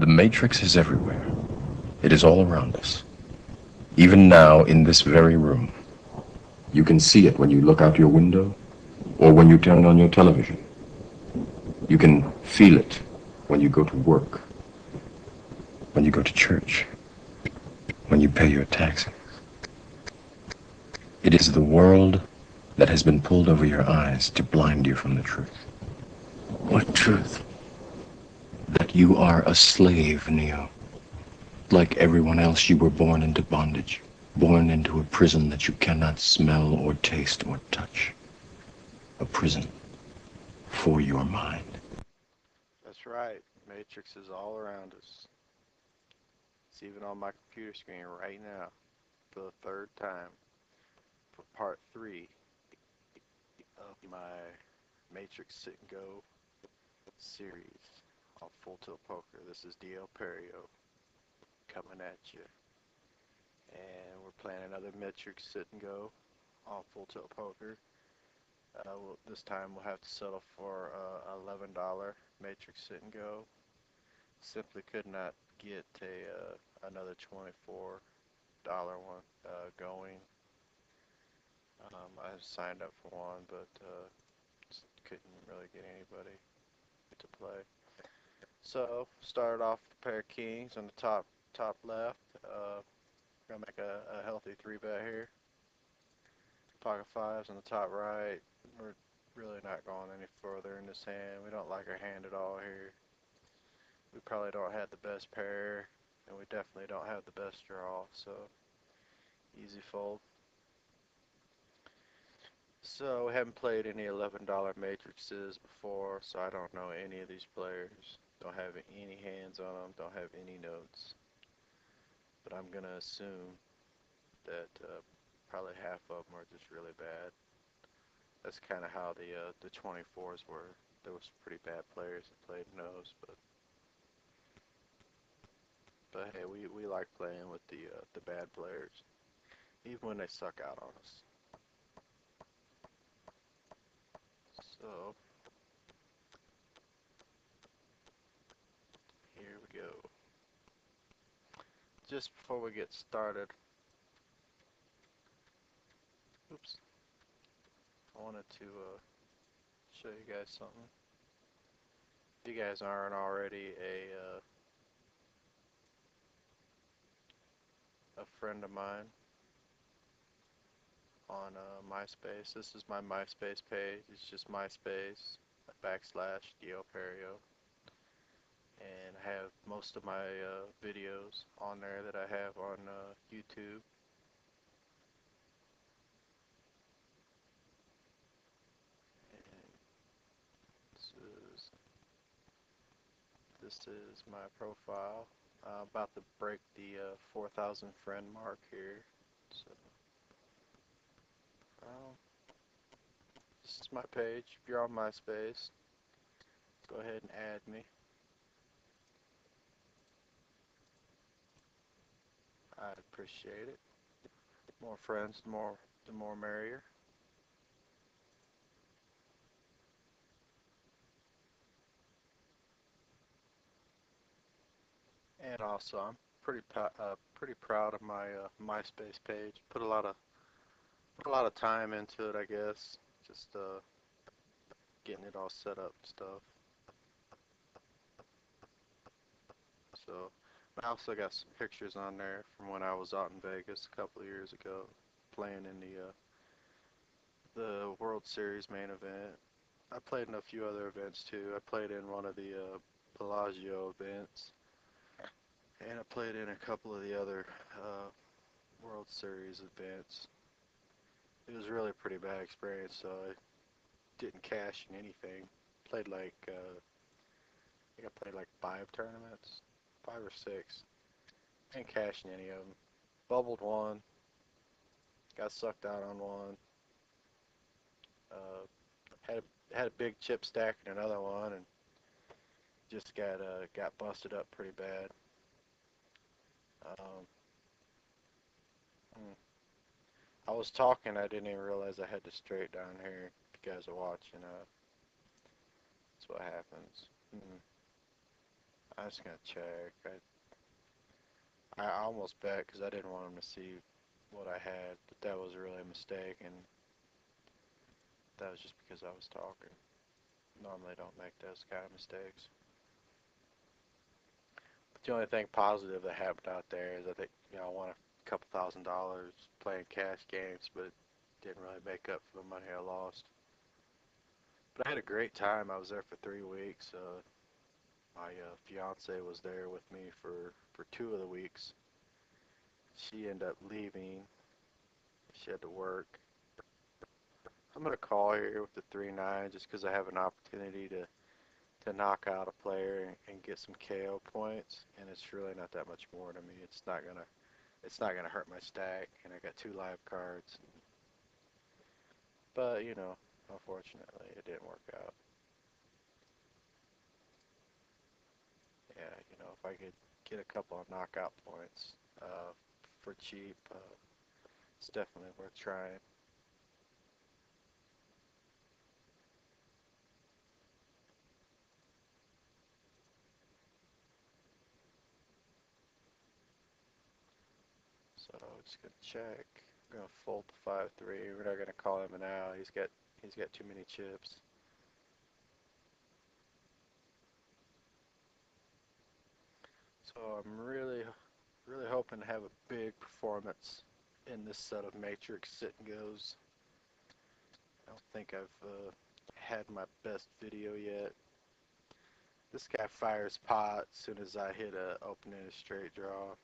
The matrix is everywhere. It is all around us. Even now, in this very room. You can see it when you look out your window or when you turn on your television. You can feel it when you go to work, when you go to church, when you pay your taxes. It is the world that has been pulled over your eyes to blind you from the truth. What truth? That you are a slave, Neo. Like everyone else, you were born into bondage, born into a prison that you cannot smell or taste or touch. A prison for your mind. That's right. Matrix is all around us. It's even on my computer screen right now for the third time for part 3 of my Matrix Sit and Go series on Full Tilt Poker. This is dlperrio coming at you. And we're playing another Matrix Sit and Go on Full Tilt Poker. This time we'll have to settle for $11 Matrix Sit and Go. Simply could not get another $24 one going. I signed up for one, but just couldn't really get anybody to play. So started off with a pair of kings on the top left. Gonna make a healthy 3-bet here. Pocket fives on the top right. We're really not going any further in this hand. We don't like our hand at all here. We probably don't have the best pair, and we definitely don't have the best draw, so easy fold. So we haven't played any $11 matrices before, so I don't know any of these players. Don't have any hands on them, don't have any notes. But I'm gonna assume that probably half of them are just really bad. That's kind of how the 24s were. There was pretty bad players that played nose, but hey, we like playing with the bad players, even when they suck out on us. So here we go. Just before we get started, oops, I wanted to show you guys something. If you guys aren't already a friend of mine on MySpace, this is my MySpace page. It's just MySpace /dlperrio, and I have most of my videos on there that I have on YouTube. And this is my profile. About to break the 4,000 friend mark here. So, this is my page. If you're on MySpace, go ahead and add me. I'd appreciate it. More friends, the more merrier. And also, I'm pretty proud of my MySpace page. Put a lot of time into it, I guess. Just getting it all set up and stuff. So I also got some pictures on there from when I was out in Vegas a couple of years ago, playing in the World Series main event. I played in a few other events too. I played in one of the Bellagio events, and I played in a couple of the other World Series events. It was really a pretty bad experience, so I didn't cash in anything. Played like I think I played like 5 tournaments, 5 or 6. Didn't cash in any of them. Bubbled one, got sucked out on one. Had a big chip stack in another one, and just got busted up pretty bad. Um, I was talking, I didn't even realize I had to straight down here. If you guys are watching, that's what happens. I'm just gonna check. I almost bet because I didn't want him to see what I had, but that was really a mistake, and that was just because I was talking. Normally, I don't make those kind of mistakes. But the only thing positive that happened out there is I think I won a couple $1,000s playing cash games, but it didn't really make up for the money I lost. But I had a great time. I was there for 3 weeks. My fiance was there with me for 2 of the weeks. She ended up leaving. She had to work. I'm gonna call here with the 3-9 just because I have an opportunity to knock out a player and get some KO points, and it's really not that much more to me. It's not gonna hurt my stack, and I got 2 live cards. But unfortunately, it didn't work out. Yeah, if I could get a couple of knockout points for cheap, it's definitely worth trying. So just gonna check. I'm gonna fold the 5-3. We're not gonna call him an out. He's got too many chips. So I'm really hoping to have a big performance in this set of Matrix sit and goes. I don't think I've had my best video yet. This guy fires pot as soon as I hit a opening a straight draw.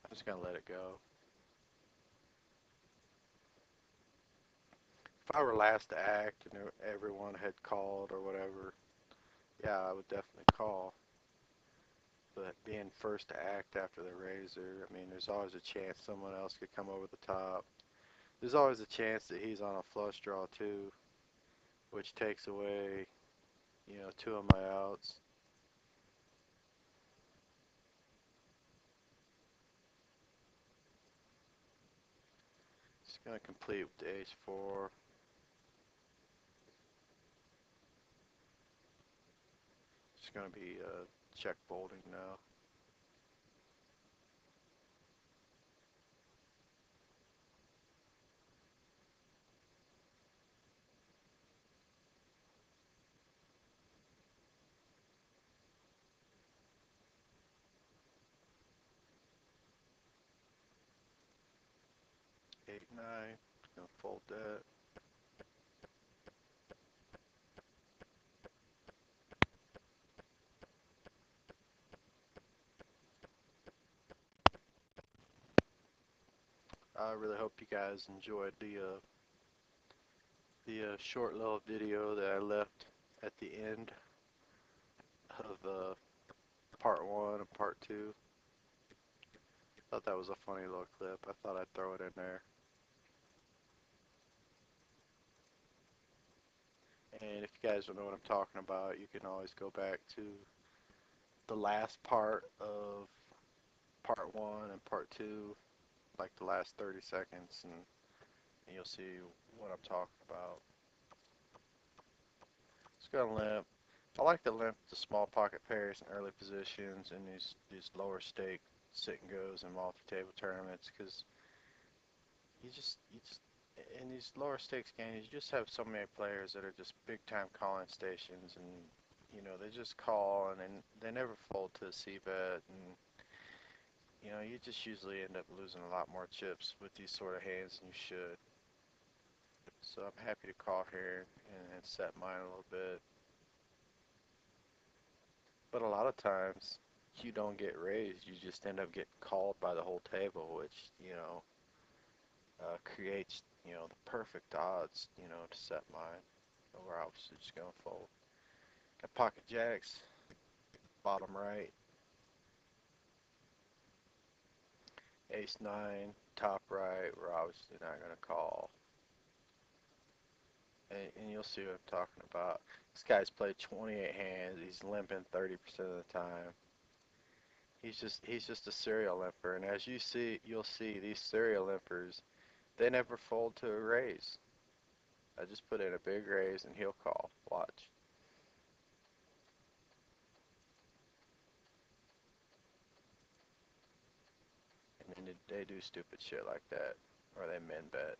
I'm just gonna let it go. If I were last to act and everyone had called or whatever, yeah, I would definitely call. But being first to act after the razor, I mean, there's always a chance someone else could come over the top. There's always a chance that he's on a flush draw too, which takes away, 2 of my outs. Just gonna complete with the ace-4. Just gonna be check folding now. 8-9. Just gonna fold that. I really hope you guys enjoyed the short little video that I left at the end of part 1 and part 2. Thought that was a funny little clip. I thought I'd throw it in there. And if you guys don't know what I'm talking about, you can always go back to the last part of part 1 and part 2, like the last 30 seconds, and you'll see what I'm talking about. Just gonna limp. I like to limp the small pocket pairs in early positions in these lower stake sit and goes and multi-table tournaments because you just in these lower stakes games you just have so many players that are just big time calling stations, and they just call and then they never fold to a C bet, and you just usually end up losing a lot more chips with these sort of hands than you should. So I'm happy to call here and set mine a little bit. But a lot of times you don't get raised, you just end up getting called by the whole table, which, creates, the perfect odds, to set mine. So we're obviously just going to fold. Got pocket jacks, bottom right, ace 9, top right, we're obviously not going to call. And you'll see what I'm talking about. This guy's played 28 hands, he's limping 30% of the time. He's just a serial limper, and as you'll see these serial limpers, they never fold to a raise. I just put in a big raise and he'll call. Watch. And then they do stupid shit like that, or they min bet.